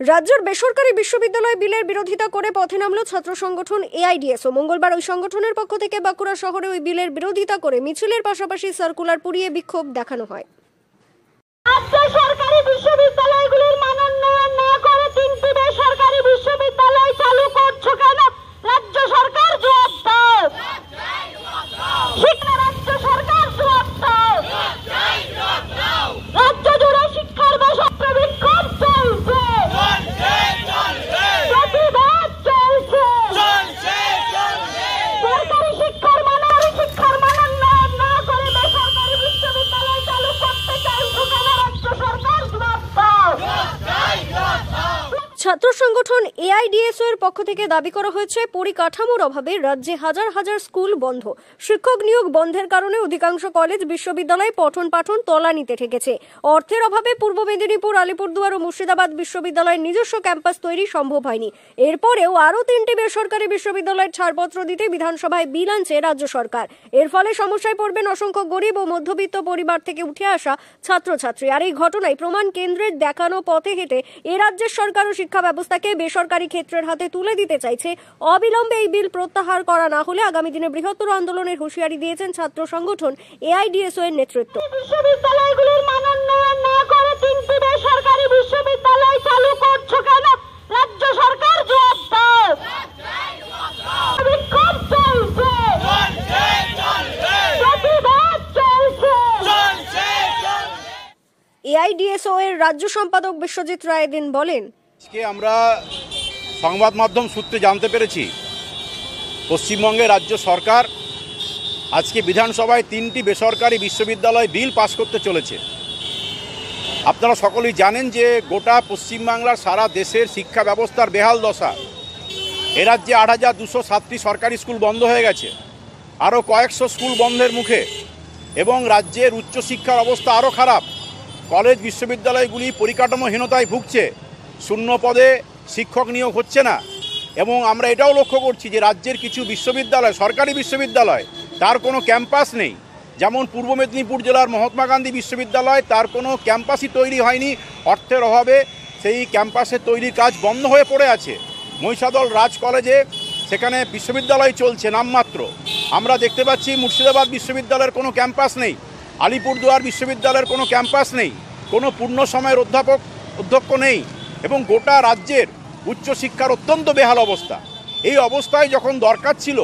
রাজ্যের বেসরকারি বিশ্ববিদ্যালয় বিলের বিরোধিতা করে পথে নামল ছাত্র সংগঠন এআইডিএসও। মঙ্গলবার ওই সংগঠনের পক্ষ থেকে বাঁকুড়া শহরে ওই বিলের বিরোধিতা করে মিছিলের পাশাপাশি সার্কুলার পুড়িয়ে বিক্ষোভ দেখানো হয়। রাজ্য সরকারি বিশ্ববিদ্যালয়গুলির মান উন্নয়ন না করে তিনটি বেসরকারি বিশ্ববিদ্যালয় চালু করছো কেন? রাজ্য সরকার জবাব দাও। শিক্ষা রাজ্য সরকার জবাব দাও। রাজ্য জুড়ে শিক্ষার বেসরকারি বিক্ষোভ চলছে, প্রতিবাদ চলছে। সরকারি শিক্ষার মান উন্নয়ন না করে বেসরকারি বিশ্ববিদ্যালয় চালু করতে চাইছো কেন? রাজ্য সরকার জবাব দাও। ছাত্র সংগঠন এআইডিএসও এর পক্ষ থেকে দাবি করা হয়েছে, পরিকাঠামোর অভাবে রাজ্যে হাজার হাজার স্কুল বন্ধ। শিক্ষক নিয়োগ বন্ধের কারণে অধিকাংশ কলেজ বিশ্ববিদ্যালয় পঠন পাঠন তলানিতে ঠেকেছে। অর্থের অভাবে পূর্ব মেদিনীপুর, আলিপুরদুয়ার ও মুর্শিদাবাদ বিশ্ববিদ্যালয়ের নিজস্ব ক্যাম্পাস তৈরি সম্ভব হয়নি। এরপরেও আরও তিনটি বেসরকারি বিশ্ববিদ্যালয়ের ছাড়পত্র দিতে বিধানসভায় বিল আনছে রাজ্য সরকার। এর ফলে সমস্যায় পড়বেন অসংখ্য গরিব ও মধ্যবিত্ত পরিবার থেকে উঠে আসা ছাত্রছাত্রী। আর এই ঘটনায় প্রমাণ কেন্দ্রের দেখানো পথে হেঁটে এ রাজ্যের সরকার ও শিক্ষা ব্যবস্থাকে বেসরকারি ক্ষেত্রের হাতে তুলে দিতে চাইছে। অবিলম্বে এই বিল প্রত্যাহার করা না হলে আগামী দিনে বৃহত্তর আন্দোলনের হুঁশিয়ারি দিয়েছেন ছাত্র সংগঠন এআইডিএসও এর নেতৃত্ব। বিশ্ববিদ্যালয়গুলির মান উন্নয়ন না করে তিনটি বেসরকারি বিশ্ববিদ্যালয় চালু করছো কেন? রাজ্য সরকার জবাব দাও। বিক্ষোভ চলছে, প্রতিবাদ চলছে। এআইডিএসও এর রাজ্য সম্পাদক বিশ্বজিৎ রায় দিন বলেন, আজকে আমরা সংবাদ মাধ্যম সূত্রে জানতে পেরেছি পশ্চিমবঙ্গের রাজ্য সরকার আজকে বিধানসভায় তিনটি বেসরকারি বিশ্ববিদ্যালয় বিল পাশ করতে চলেছে। আপনারা সকলেই জানেন যে গোটা পশ্চিমবাংলার সারা দেশের শিক্ষা ব্যবস্থার বেহাল দশা। এ রাজ্যে ৮,২০৭টি সরকারি স্কুল বন্ধ হয়ে গেছে, আরও কয়েকশো স্কুল বন্ধের মুখে, এবং রাজ্যের উচ্চশিক্ষার অবস্থা আরও খারাপ। কলেজ বিশ্ববিদ্যালয়গুলি পরিকাঠামোহীনতায় ভুগছে, শূন্য পদে শিক্ষক নিয়োগ হচ্ছে না, এবং আমরা এটাও লক্ষ্য করছি যে রাজ্যের কিছু বিশ্ববিদ্যালয়, সরকারি বিশ্ববিদ্যালয়, তার কোনো ক্যাম্পাস নেই। যেমন পূর্ব মেদিনীপুর জেলার মহাত্মা গান্ধী বিশ্ববিদ্যালয়, তার কোনো ক্যাম্পাসই তৈরি হয়নি। অর্থের অভাবে সেই ক্যাম্পাসের তৈরির কাজ বন্ধ হয়ে পড়ে আছে। মহিষাদল রাজ কলেজে সেখানে বিশ্ববিদ্যালয় চলছে নামমাত্র। আমরা দেখতে পাচ্ছি মুর্শিদাবাদ বিশ্ববিদ্যালয়ের কোনো ক্যাম্পাস নেই, আলিপুরদুয়ার বিশ্ববিদ্যালয়ের কোনো ক্যাম্পাস নেই, কোনো পূর্ণ সময়ের অধ্যক্ষ নেই, এবং গোটা রাজ্যের উচ্চশিক্ষার অত্যন্ত বেহাল অবস্থা। এই অবস্থায় যখন দরকার ছিল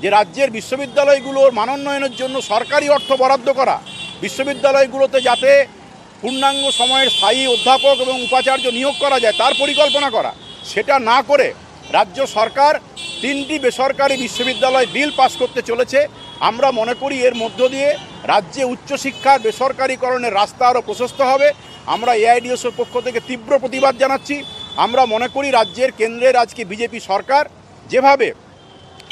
যে রাজ্যের বিশ্ববিদ্যালয়গুলোর মানোন্নয়নের জন্য সরকারি অর্থ বরাদ্দ করা, বিশ্ববিদ্যালয়গুলোতে যাতে পূর্ণাঙ্গ সময়ের স্থায়ী অধ্যাপক এবং উপাচার্য নিয়োগ করা যায় তার পরিকল্পনা করা, সেটা না করে রাজ্য সরকার তিনটি বেসরকারি বিশ্ববিদ্যালয় বিল পাস করতে চলেছে। আমরা মনে করি এর মধ্য দিয়ে রাজ্যে উচ্চশিক্ষার বেসরকারিকরণের রাস্তা আরও প্রশস্ত হবে। আমরা এআইডিএসওর পক্ষ থেকে তীব্র প্রতিবাদ জানাচ্ছি। আমরা মনে করি রাজ্যের কেন্দ্রের আজকে বিজেপি সরকার যেভাবে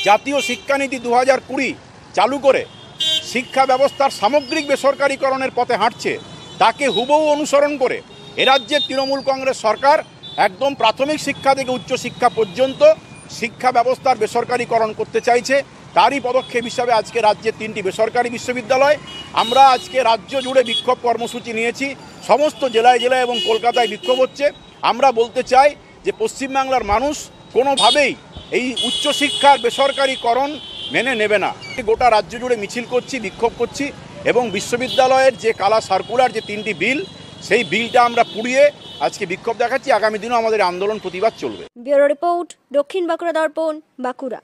জাতীয় শিক্ষানীতি 2020 চালু করে শিক্ষা ব্যবস্থার সামগ্রিক বেসরকারিকরণের পথে হাঁটছে, তাকে হুবহু অনুসরণ করে এ রাজ্যের তৃণমূল কংগ্রেস সরকার একদম প্রাথমিক শিক্ষা থেকে উচ্চশিক্ষা পর্যন্ত শিক্ষা ব্যবস্থার বেসরকারিকরণ করতে চাইছে। তারই পদক্ষেপ হিসাবে আজকে রাজ্যের তিনটি বেসরকারি বিশ্ববিদ্যালয়, আমরা আজকে রাজ্য জুড়ে বিক্ষোভ কর্মসূচি নিয়েছি। সমস্ত জেলায় জেলায় এবং কলকাতায় বিক্ষোভ হচ্ছে। আমরা বলতে চাই যে পশ্চিমবাংলার মানুষ কোনোভাবেই এই উচ্চশিক্ষার বেসরকারিকরণ মেনে নেবে না। গোটা রাজ্য জুড়ে মিছিল করছি, বিক্ষোভ করছি, এবং বিশ্ববিদ্যালয়ের যে কালা সার্কুলার, যে তিনটি বিল, সেই বিলটা আমরা পুড়িয়ে আজকে বিক্ষোভ দেখাচ্ছি। আগামী দিনও আমাদের আন্দোলন প্রতিবাদ চলবে। ব্যুরো রিপোর্ট, দক্ষিণ বাঁকুড়া দর্পণ, বাঁকুড়া।